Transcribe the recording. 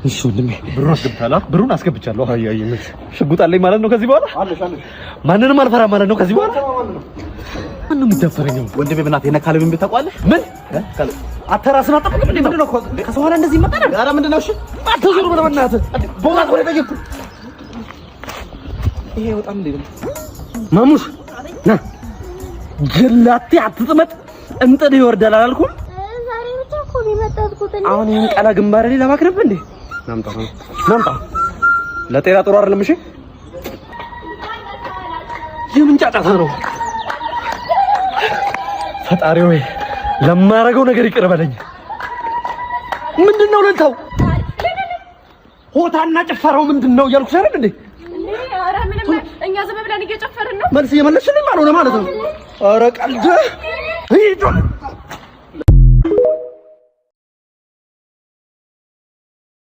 እሺ ወንድሜ ብሩን አስገብቻለሁ። አይ ሽጉጥ አለኝ ማለት ነው። ከዚህ በኋላ ማንንም አልፈራም ማለት ነው። ከዚህ በኋላ ማንንም የሚደፈረኝ ወንድሜ በእናትህ የነ ካሌብን ቤት ታውቀዋለህ? ምን አተራስና ጠብቅ እንዴ? ምንድነው ከሰው ኋላ እንደዚህ ይመጣል? ኧረ ምንድነው? እሺ አትዞር ብለህ በእናትህ ቦማት ወደ ጠየቁ ይሄ በጣም እንዴ ማሙሽ ና ጀላቴ አትጥመጥ እንጥድ ይወርዳል አላልኩም? ዛሬ ብቻ እኮ ቢመጣጥኩት አሁን ይሄን ቀላ ግንባር ላይ ለማክረብ እንዴ ናምጣ ለጤና ጥሩ አይደለም። እሺ የምን ጫጫታ ነው? ፈጣሪ ሆይ ለማረገው ነገር ይቅር በለኝ። ምንድነው ለንታው ሆታና ጭፈራው ምንድነው እያልኩሽ አይደል እንዴ? ኧረ ምንም እኛ ዝም ብለን እየጨፈርን ነው። መልስ እየመለስሽልኝ ማለት ነው። ኧረ ቀልድ